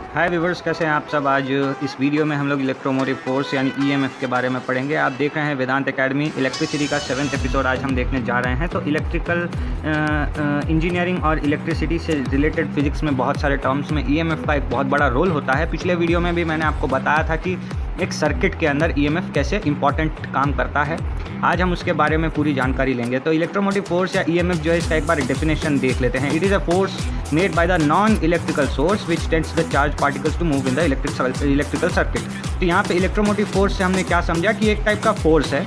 हाय viewers, कैसे हैं आप सब। आज इस वीडियो में हम लोग इलेक्ट्रोमोटिव फोर्स यानी ईएमएफ के बारे में पढ़ेंगे। आप देख रहे हैं वेदांत एकेडमी इलेक्ट्रिसिटी का 7th एपिसोड आज हम देखने जा रहे हैं। तो इलेक्ट्रिकल इंजीनियरिंग और इलेक्ट्रिसिटी से रिलेटेड फिजिक्स में बहुत सारे टर्म्स में ईएमएफ का एक बहुत बड़ा रोल होता है। पिछले वीडियो में भी मैंने आपको बताया था कि एक सर्किट के अंदर ईएमएफ कैसे इंपॉर्टेंट काम करता है। आज हम उसके बारे में पूरी जानकारी लेंगे। तो इलेक्ट्रोमोटिव फोर्स या ईएमएफ जो है, इसका एक बार डेफिनेशन देख लेते हैं। It is a force made by the non electrical source which tends the charge particles to move in the electrical circuit. तो यहाँ पे इलेक्ट्रोमोटिव फोर्स से हमने क्या समझा कि एक टाइप का फोर्स है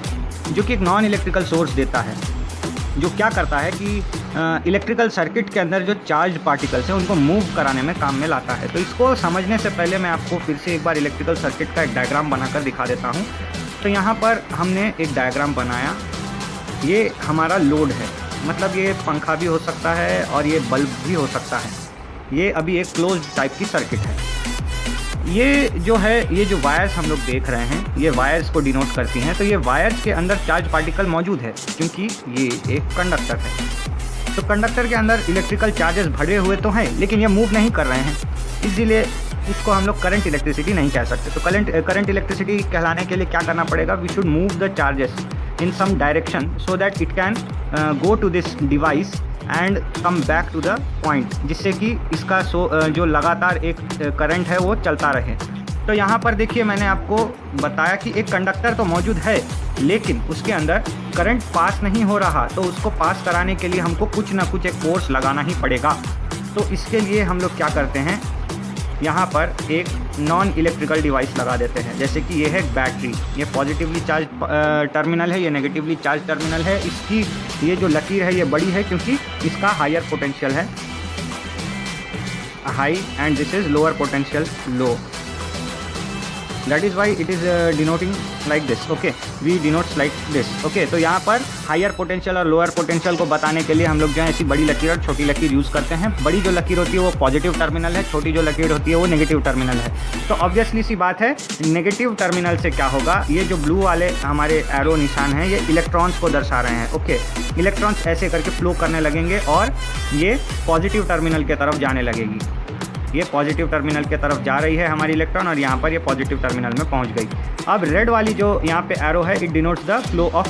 जो कि एक नॉन इलेक्ट्रिकल सोर्स देता है, जो क्या करता है कि इलेक्ट्रिकल सर्किट के अंदर जो चार्ज पार्टिकल्स हैं उनको मूव कराने में काम में लाता है। तो इसको समझने से पहले मैं आपको फिर से एक बार इलेक्ट्रिकल सर्किट का एक डायग्राम बनाकर दिखा देता हूँ। तो यहाँ पर हमने एक डायग्राम बनाया। ये हमारा लोड है, मतलब ये पंखा भी हो सकता है और ये बल्ब भी हो सकता है। ये अभी एक क्लोज टाइप की सर्किट है। ये जो है, ये जो वायर्स हम लोग देख रहे हैं, ये वायर्स को डिनोट करती हैं। तो ये वायर्स के अंदर चार्ज पार्टिकल मौजूद है क्योंकि ये एक कंडक्टर है। तो कंडक्टर के अंदर इलेक्ट्रिकल चार्जेस भरे हुए तो हैं, लेकिन ये मूव नहीं कर रहे हैं, इसीलिए इसको हम लोग करंट इलेक्ट्रिसिटी नहीं कह सकते। तो करंट इलेक्ट्रिसिटी कहलाने के लिए क्या करना पड़ेगा? We should move the charges in some direction so that it can go to this device and come back to the point, जिससे कि इसका जो लगातार एक करंट है वो चलता रहे। तो यहाँ पर देखिए, मैंने आपको बताया कि एक कंडक्टर तो मौजूद है, लेकिन उसके अंदर करंट पास नहीं हो रहा। तो उसको पास कराने के लिए हमको कुछ ना कुछ एक फोर्स लगाना ही पड़ेगा। तो इसके लिए हम लोग क्या करते हैं, यहाँ पर एक नॉन इलेक्ट्रिकल डिवाइस लगा देते हैं। जैसे कि ये है बैटरी, ये पॉजिटिवली चार्ज टर्मिनल है, ये नेगेटिवली चार्ज टर्मिनल है। इसकी ये जो लकीर है ये बड़ी है क्योंकि इसका हायर पोटेंशियल है high and this is lower potential low. That is why it is denoting like this. Okay, we denotes like this. Okay, तो यहाँ पर हायर पोटेंशियल और लोअर पोटेंशियल को बताने के लिए हम लोग जो है ऐसी बड़ी लकीर और छोटी लकीर यूज़ करते हैं। बड़ी जो लकीर होती है वो पॉजिटिव टर्मिनल है, छोटी जो लकीर होती है वो नेगेटिव टर्मिनल है। तो ऑब्वियसली सी बात है, नेगेटिव टर्मिनल से क्या होगा, ये जो ब्लू वाले हमारे एरो निशान हैं ये इलेक्ट्रॉन्स को दर्शा रहे हैं। ओके, इलेक्ट्रॉन्स ऐसे करके फ्लो करने लगेंगे और ये पॉजिटिव टर्मिनल की तरफ जाने लगेगी। ये पॉजिटिव टर्मिनल की तरफ जा रही है हमारी इलेक्ट्रॉन और यहाँ पर ये पॉजिटिव टर्मिनल में पहुँच गई। अब रेड वाली जो यहाँ पे एरो है, it denotes the flow of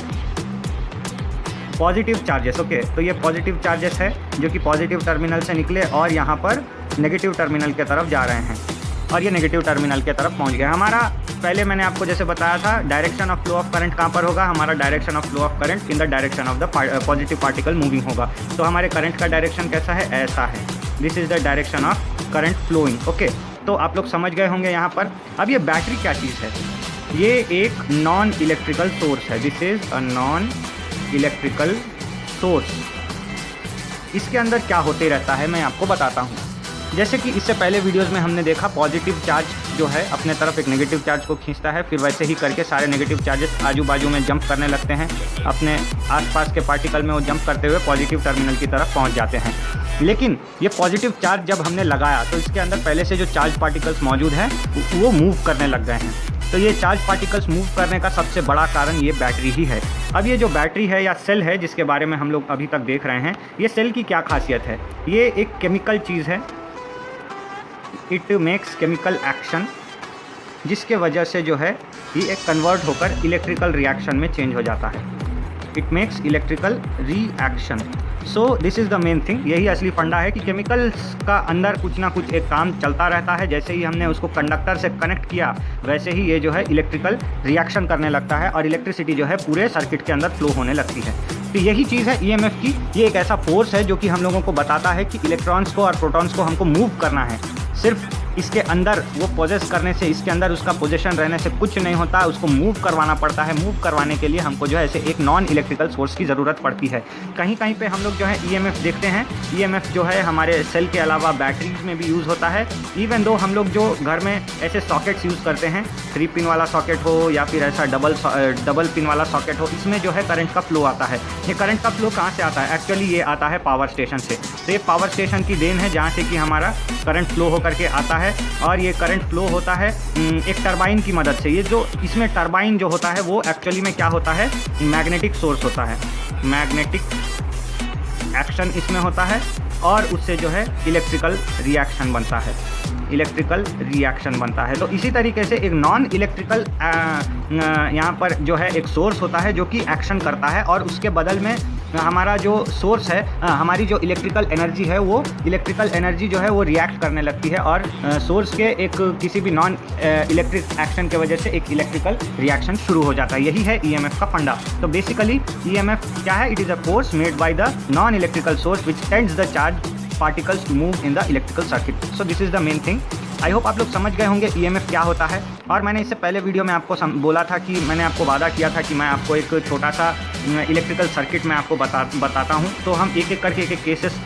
positive charges. Okay, तो ये पॉजिटिव चार्जेस है जो कि पॉजिटिव टर्मिनल से निकले और यहाँ पर नेगेटिव टर्मिनल की तरफ जा रहे हैं और ये नेगेटिव टर्मिनल की तरफ पहुँच गया। हमारा पहले मैंने आपको जैसे बताया था, direction of flow of current कहाँ पर होगा? हमारा direction of flow of current in the direction of the positive particle moving होगा। तो हमारे करंट का डायरेक्शन कैसा है? ऐसा है। This is the direction of current flowing. Okay, तो आप लोग समझ गए होंगे यहाँ पर। अब ये बैटरी क्या चीज़ है? ये एक नॉन इलेक्ट्रिकल सोर्स है। This is a non electrical source. इसके अंदर क्या होते रहता है मैं आपको बताता हूँ। जैसे कि इससे पहले वीडियोस में हमने देखा, पॉजिटिव चार्ज जो है अपने तरफ एक नेगेटिव चार्ज को खींचता है, फिर वैसे ही करके सारे नेगेटिव चार्जेस आजू बाजू में जंप करने लगते हैं, अपने आसपास के पार्टिकल में वो जंप करते हुए पॉजिटिव टर्मिनल की तरफ पहुंच जाते हैं। लेकिन ये पॉजिटिव चार्ज जब हमने लगाया तो इसके अंदर पहले से जो चार्ज पार्टिकल्स मौजूद हैं वो मूव करने लग गए हैं। तो ये चार्ज पार्टिकल्स मूव करने का सबसे बड़ा कारण ये बैटरी ही है। अब ये जो बैटरी है या सेल है जिसके बारे में हम लोग अभी तक देख रहे हैं, ये सेल की क्या खासियत है? ये एक केमिकल चीज़ है। इट मेक्स केमिकल एक्शन, जिसके वजह से जो है ये एक कन्वर्ट होकर इलेक्ट्रिकल रिएक्शन में चेंज हो जाता है। It makes electrical reaction. So this is the main thing. यही असली फंडा है कि केमिकल्स का अंदर कुछ ना कुछ एक काम चलता रहता है। जैसे ही हमने उसको कंडक्टर से कनेक्ट किया वैसे ही ये जो है इलेक्ट्रिकल रिएक्शन करने लगता है और इलेक्ट्रिसिटी जो है पूरे सर्किट के अंदर फ्लो होने लगती है। तो यही चीज़ है ईएमएफ की। ये एक ऐसा फोर्स है जो कि हम लोगों को बताता है कि इलेक्ट्रॉन्स को और प्रोटॉन्स को हमको मूव करना है। सिर्फ इसके अंदर वो पोजेस करने से, इसके अंदर उसका पोजीशन रहने से कुछ नहीं होता, उसको मूव करवाना पड़ता है। मूव करवाने के लिए हमको जो है ऐसे एक नॉन इलेक्ट्रिकल सोर्स की ज़रूरत पड़ती है। कहीं कहीं पे हम लोग जो है ईएमएफ देखते हैं। ईएमएफ जो है हमारे सेल के अलावा बैटरीज में भी यूज़ होता है। इवन दो हम लोग जो घर में ऐसे सॉकेट्स यूज़ करते हैं, 3 पिन वाला सॉकेट हो या फिर ऐसा डबल पिन वाला सॉकेट हो, इसमें जो है करंट का फ्लो आता है। ये करंट का फ्लो कहाँ से आता है? एक्चुअली ये आता है पावर स्टेशन से। तो ये पावर स्टेशन की देन है जहाँ से कि हमारा करंट फ्लो होकर के आता है और ये करंट फ्लो होता है एक टरबाइन की मदद से। ये जो इसमें टरबाइन जो होता है वो एक्चुअली में क्या होता है? मैग्नेटिक सोर्स होता है। मैग्नेटिक एक्शन इसमें होता है और उससे जो है इलेक्ट्रिकल रिएक्शन बनता है, इलेक्ट्रिकल रिएक्शन बनता है। तो इसी तरीके से एक नॉन इलेक्ट्रिकल यहाँ पर जो है एक सोर्स होता है जो कि एक्शन करता है, और उसके बदल में हमारा जो सोर्स है, हमारी जो इलेक्ट्रिकल एनर्जी है, वो इलेक्ट्रिकल एनर्जी जो है वो रिएक्ट करने लगती है, और सोर्स के एक किसी भी नॉन इलेक्ट्रिक एक्शन के वजह से एक इलेक्ट्रिकल रिएक्शन शुरू हो जाता है। यही है ईएमएफ का फंडा। तो बेसिकली ईएमएफ क्या है? It is a force made by the non electrical source which tends the charge particles to move in the electrical circuit. So this is the main thing. I hope आप लोग समझ गए होंगे EMF क्या होता है। और मैंने इससे पहले वीडियो में आपको बोला था कि मैंने आपको वादा किया था कि मैं आपको एक छोटा सा इलेक्ट्रिकल सर्किट में आपको बताता हूँ। तो हम एक एक करके एक केसेस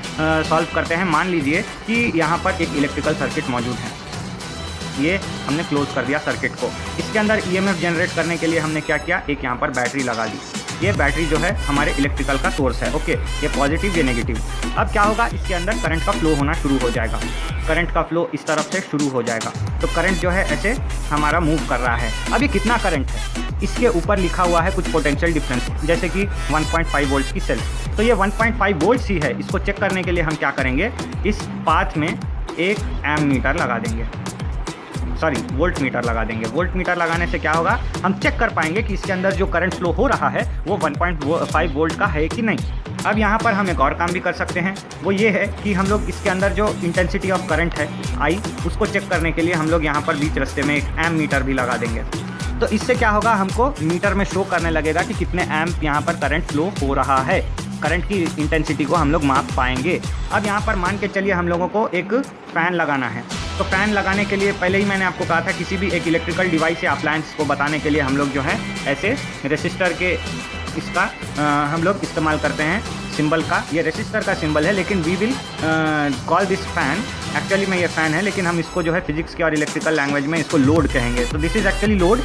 सॉल्व करते हैं। मान लीजिए कि यहाँ पर एक इलेक्ट्रिकल सर्किट मौजूद है, ये हमने क्लोज कर दिया सर्किट को। इसके अंदर EMF जनरेट करने के लिए हमने क्या किया? एक यहाँ पर बैटरी लगा दी। ये बैटरी जो है हमारे इलेक्ट्रिकल का सोर्स है। ओके, ये पॉजिटिव, ये नेगेटिव। अब क्या होगा? इसके अंदर करंट का फ्लो होना शुरू हो जाएगा। करंट का फ्लो इस तरफ से शुरू हो जाएगा। तो करंट जो है ऐसे हमारा मूव कर रहा है। अब ये कितना करंट है? इसके ऊपर लिखा हुआ है कुछ पोटेंशियल डिफरेंस, जैसे कि 1.5 वोल्ट की सेल। तो ये 1.5 वोल्ट ही है। इसको चेक करने के लिए हम क्या करेंगे? इस पाथ में एक एमीटर लगा देंगे, सॉरी वोल्ट मीटर लगा देंगे। वोल्ट मीटर लगाने से क्या होगा? हम चेक कर पाएंगे कि इसके अंदर जो करंट फ्लो हो रहा है वो 1.5 वोल्ट का है कि नहीं। अब यहाँ पर हम एक और काम भी कर सकते हैं, वो ये है कि हम लोग इसके अंदर जो इंटेंसिटी ऑफ करंट है आई, उसको चेक करने के लिए हम लोग यहाँ पर बीच रास्ते में एक एम मीटर भी लगा देंगे। तो इससे क्या होगा? हमको मीटर में शो करने लगेगा कि कितने एम्प यहाँ पर करंट फ्लो हो रहा है। करंट की इंटेंसिटी को हम लोग माप पाएंगे। अब यहाँ पर मान के चलिए हम लोगों को एक फ़ैन लगाना है। तो फ़ैन लगाने के लिए पहले ही मैंने आपको कहा था, किसी भी एक इलेक्ट्रिकल डिवाइस या अप्लायंस को बताने के लिए हम लोग जो है ऐसे रेसिस्टर के इसका हम लोग इस्तेमाल करते हैं सिंबल का। ये रेसिस्टर का सिंबल है, लेकिन we will call this fan, actually में ये फ़ैन है, लेकिन हम इसको जो है फिजिक्स के और इलेक्ट्रिकल लैंग्वेज में इसको लोड कहेंगे। तो दिस इज़ एक्चुअली लोड।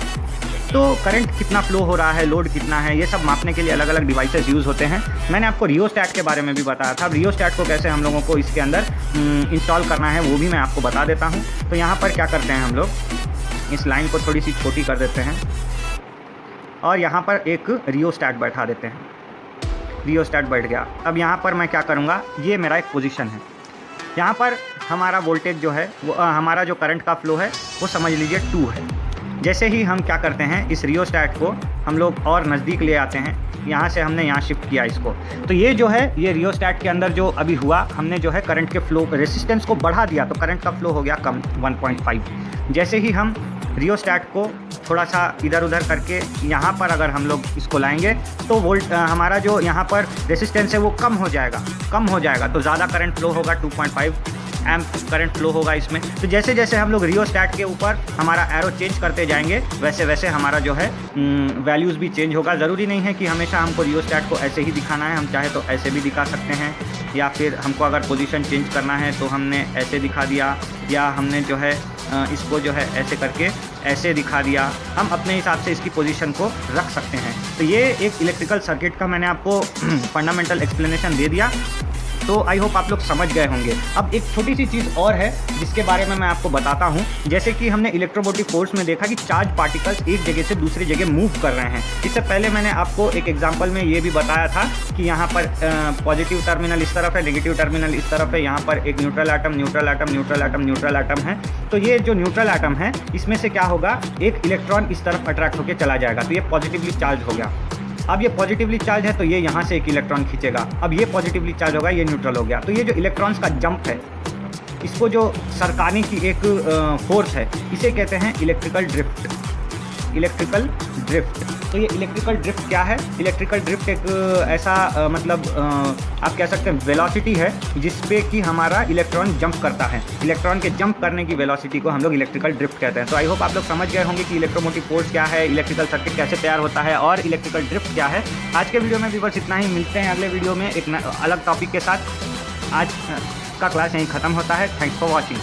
तो करंट कितना फ्लो हो रहा है, लोड कितना है, ये सब मापने के लिए अलग अलग डिवाइसेस यूज़ होते हैं। मैंने आपको रियोस्टैट के बारे में भी बताया था। रियोस्टैट को कैसे हम लोगों को इसके अंदर इंस्टॉल करना है वो भी मैं आपको बता देता हूँ। तो यहाँ पर क्या करते हैं हम लोग, इस लाइन को थोड़ी सी छोटी कर देते हैं और यहाँ पर एक रियोस्टैट बैठा देते हैं। रियोस्टैट बैठ गया। अब यहाँ पर मैं क्या करूँगा? ये मेरा एक पोजीशन है। यहाँ पर हमारा वोल्टेज जो है वो हमारा जो करंट का फ्लो है वो समझ लीजिए 2 है। जैसे ही हम क्या करते हैं, इस रियोस्टैट को हम लोग और नज़दीक ले आते हैं, यहाँ से हमने यहाँ शिफ्ट किया इसको। तो ये जो है, ये रियोस्टैट के अंदर जो अभी हुआ, हमने जो है करंट के फ्लो रेसिस्टेंस को बढ़ा दिया, तो करंट का फ्लो हो गया कम 1.5। जैसे ही हम रियोस्टैट को थोड़ा सा इधर उधर करके यहाँ पर अगर हम लोग इसको लाएंगे तो वोल्ट हमारा जो यहाँ पर रेसिस्टेंस है वो कम हो जाएगा। तो ज़्यादा करंट फ्लो होगा, 2.5 एम्प करंट फ्लो होगा इसमें। तो जैसे जैसे हम लोग रियोस्टैट के ऊपर हमारा एरो चेंज करते जाएंगे, वैसे वैसे हमारा जो है वैल्यूज़ भी चेंज होगा। ज़रूरी नहीं है कि हमेशा हमको रियोस्टैट को ऐसे ही दिखाना है, हम चाहे तो ऐसे भी दिखा सकते हैं, या फिर हमको अगर पोजीशन चेंज करना है तो हमने ऐसे दिखा दिया, या हमने जो है इसको जो है ऐसे करके ऐसे दिखा दिया। हम अपने हिसाब से इसकी पोजीशन को रख सकते हैं। तो ये एक इलेक्ट्रिकल सर्किट का मैंने आपको फंडामेंटल एक्सप्लेनेशन दे दिया। तो आई होप आप लोग समझ गए होंगे। अब एक छोटी सी चीज़ और है जिसके बारे में मैं आपको बताता हूँ। जैसे कि हमने इलेक्ट्रोमोटिव फोर्स में देखा कि चार्ज पार्टिकल्स एक जगह से दूसरी जगह मूव कर रहे हैं। इससे पहले मैंने आपको एक एग्जांपल में ये भी बताया था कि यहाँ पर पॉजिटिव टर्मिनल इस तरफ है, नेगेटिव टर्मिनल इस तरफ है। यहाँ पर एक neutral atom, neutral atom, neutral atom, neutral atom है। तो ये जो न्यूट्रल एटम है, इसमें से क्या होगा, एक इलेक्ट्रॉन इस तरफ अट्रैक्ट होकर चला जाएगा। तो ये पॉजिटिवली चार्ज हो गया। अब ये पॉजिटिवली चार्ज है तो ये यहाँ से एक इलेक्ट्रॉन खींचेगा। अब ये पॉजिटिवली चार्ज होगा, ये न्यूट्रल हो गया। तो ये जो इलेक्ट्रॉन्स का जंप है, इसको जो सरकाने की एक फोर्स है, इसे कहते हैं इलेक्ट्रिकल ड्रिफ्ट। Electrical drift. तो ये इलेक्ट्रिकल ड्रिफ्ट क्या है? इलेक्ट्रिकल ड्रिफ्ट एक ऐसा मतलब आप कह सकते हैं वेलोसिटी है जिस पे कि हमारा इलेक्ट्रॉन जंप करता है। इलेक्ट्रॉन के जंप करने की वेलोसिटी को हम लोग इलेक्ट्रिकल ड्रिफ्ट कहते हैं। तो आई होप आप लोग समझ गए होंगे कि इलेक्ट्रोमोटिव फोर्स क्या है, इलेक्ट्रिकल सर्किट कैसे तैयार होता है और इलेक्ट्रिकल ड्रिफ्ट क्या है। आज के वीडियो में भी बस इतना ही। मिलते हैं अगले वीडियो में एक अलग टॉपिक के साथ। आज का क्लास यहीं ख़त्म होता है। Thanks for watching.